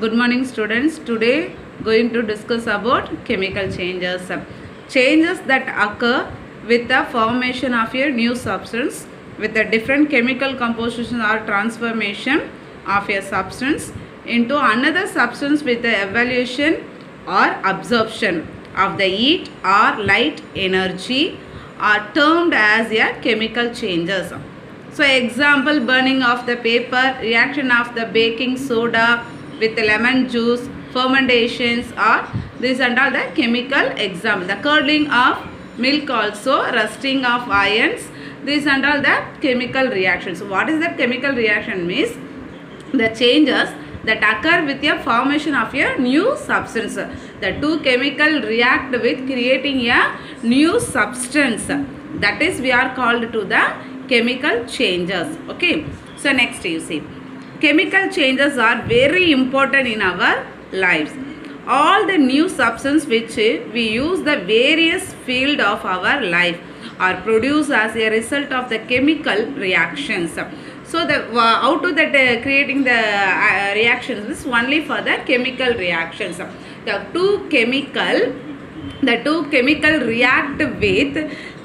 Good morning students. Today going to discuss about chemical changes. Changes that occur with the formation of a new substance with a different chemical composition or transformation of a substance into another substance with the evaluation or absorption of the heat or light energy are termed as a chemical changes. So example, burning of the paper, reaction of the baking soda with lemon juice, fermentations or these and all the chemical example. The curdling of milk also, rusting of irons, these and all the chemical reactions. So what is the chemical reaction means? The changes that occur with a formation of a new substance. The two chemical react with creating a new substance. That is we are called to the chemical changes. Okay. So next you see. Chemical changes are very important in our lives. All the new substance which we use the various field of our life are produced as a result of the chemical reactions. So the how to that creating the reactions is only for the chemical reactions. The two chemical react with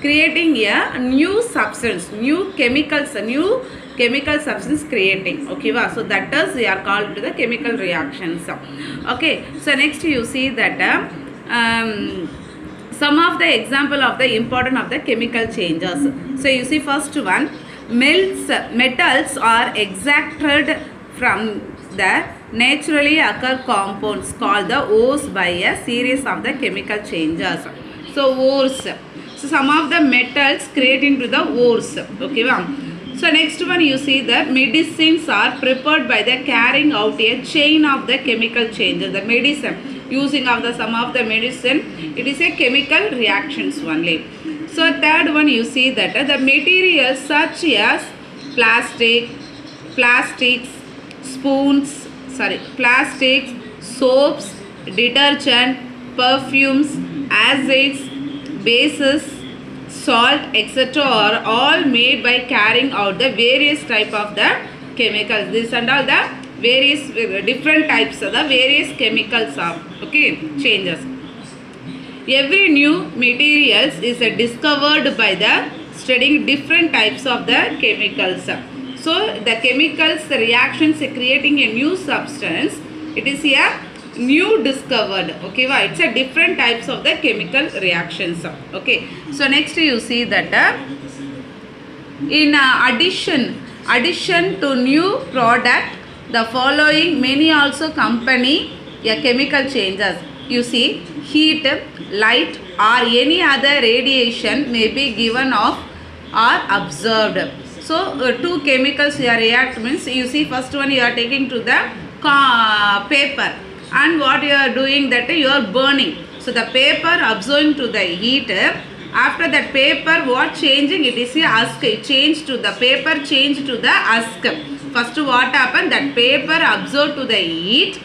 creating a new substance, new chemical substance creating. Okay, so that is we are called to the chemical reactions. Okay, so next you see that some of the example of the important of the chemical changes. So you see first one, metals are extracted from the naturally occur compounds called the ores by a series of the chemical changes. So ores. So some of the metals create into the ores. Okay, so next one you see the medicines are prepared by the carrying out a chain of the chemical changes. The medicine using of the some of the medicine, it is a chemical reactions only. So third one you see that the materials such as plastics, soaps, detergent, perfumes, acids, bases, salt, etc. are all made by carrying out the various type of the chemicals. This and all the various different types of the various chemicals of changes. Every new materials is discovered by the studying different types of the chemicals. So the chemicals, the reactions creating a new substance, it is a new discovered. Okay, it's a different types of the chemical reactions. Okay, so next you see that in addition to new product, the following many also accompany a chemical changes. You see, heat, light or any other radiation may be given off or observed. So two chemicals here react means you see first one you are taking to the paper, and what you are doing that you are burning. So the paper absorbing to the heat. After that paper what changing, it is a husk. It changed to the paper, changed to the husk. First what happened, that paper absorbed to the heat.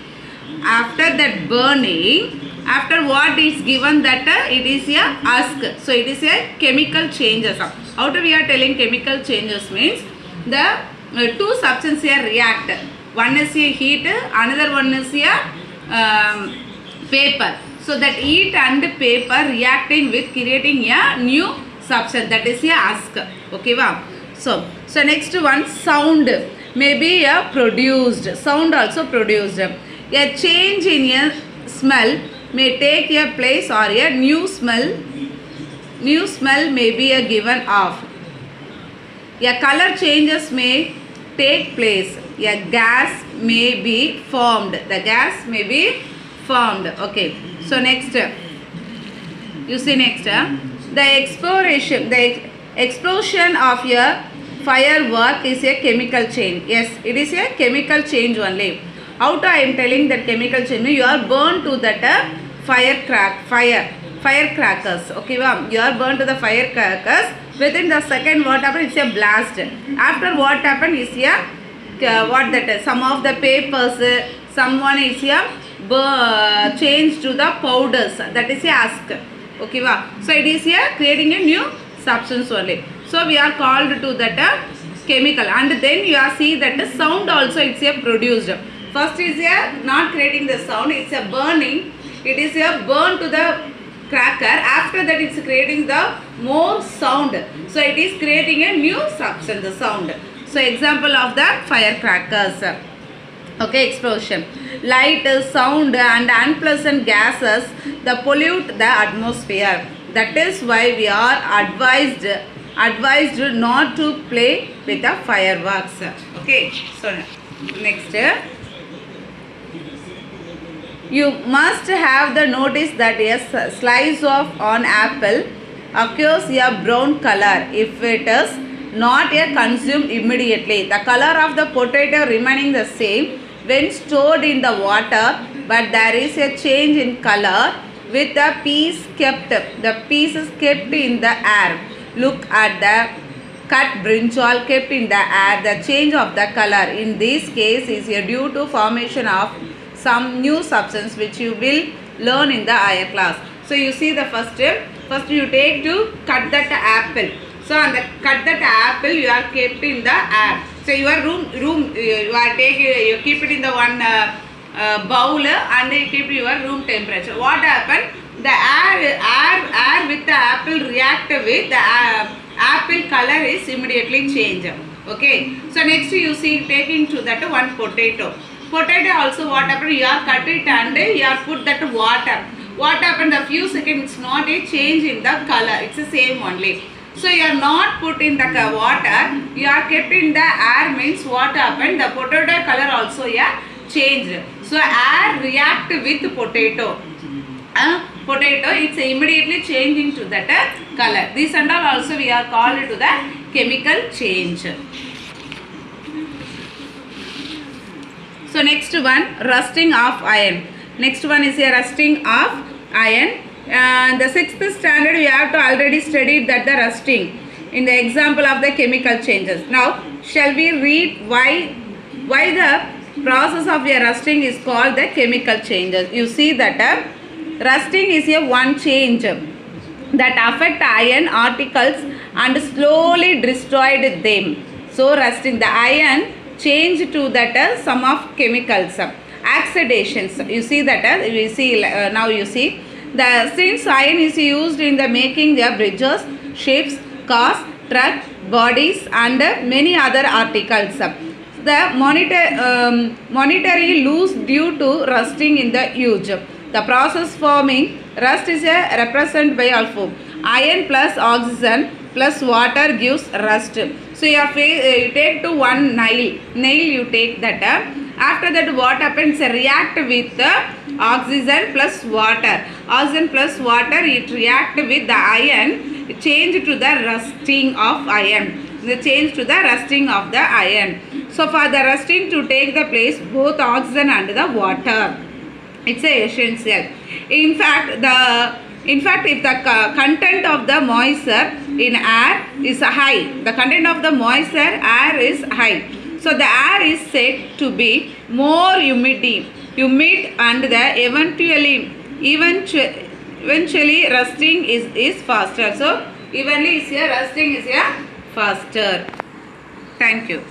After that burning, after what is given that it is a husk. So it is a chemical changes. How do we are telling chemical changes means the two substances here react. One is a heat, another one is a paper. So that heat and paper reacting with creating a new substance, that is a husk. Okay, so next one, sound may be produced. Sound also produced. A change in a smell may take a place, or a new smell may be given off. A color changes may take place. A gas may be formed. The gas may be formed. Okay, so next you see next the explosion of a firework is a chemical change. Yes, it is a chemical change only. How to I am telling that chemical change? You are burned to that firecrackers. Okay, you are burned to the firecrackers. Within the second what happened? It's a blast. After what happened is a some of the papers, someone is here changed to the powders, that is a husk. Okay, so it is here creating a new substance only. So we are called to that chemical, and then you are see that the sound also it's a produced. First is a not creating the sound, it's a burning. It is a burn to the cracker. After that it's creating the more sound. So it is creating a new substance, the sound. So example of the firecrackers. Okay, explosion. Light, sound and unpleasant gases that pollute the atmosphere. That is why we are advised not to play with the fireworks. Okay, so next. You must have the notice that a slice of an apple occurs a brown color if it is not consumed immediately. The color of the potato remaining the same when stored in the water, but there is a change in color with the pieces kept in the air. Look at the cut brinjal kept in the air. The change of the color in this case is due to formation of some new substance which you will learn in the higher class. So you see the first you take to cut that apple. So on the cut that apple you are kept in the air. So your room you keep it in the one bowl and you keep your room temperature. What happened? The air with the apple react with the apple color is immediately change. Okay. So next you see taking to that one potato. Potato also what happened? You are cut it and you are put that water. What happened? The few seconds it's not a change in the color. It's the same only. So you are not put in the water. You are kept in the air means what happened? The potato color also changed. So air react with potato. Potato it's immediately changing to that color. This and all also we are called to the chemical change. So next one, rusting of iron. Next one is a rusting of iron. The 6th standard we have to already studied that the rusting in the example of the chemical changes. Now shall we read why the process of a rusting is called the chemical changes. You see that rusting is a one change that affect iron particles and slowly destroyed them. So rusting, the iron change to that some of chemicals, oxidations. You see that now you see the since iron is used in the making the bridges, ships, cars, truck, bodies and many other articles. The monetary lose due to rusting in the use. The process forming rust is represented by alpha. Iron plus oxygen plus water gives rust. So you take to one nail you take that. After that what happens? React with the oxygen plus water. Oxygen plus water it react with the iron, change to the rusting of iron. The change to the rusting of the iron. So for the rusting to take the place both oxygen and the water. It's essential. In fact if the content of the moisture in air is high, the content of the moisture air is high. So the air is said to be more humid and the eventually rusting is faster. So evenly rusting is faster. Thank you.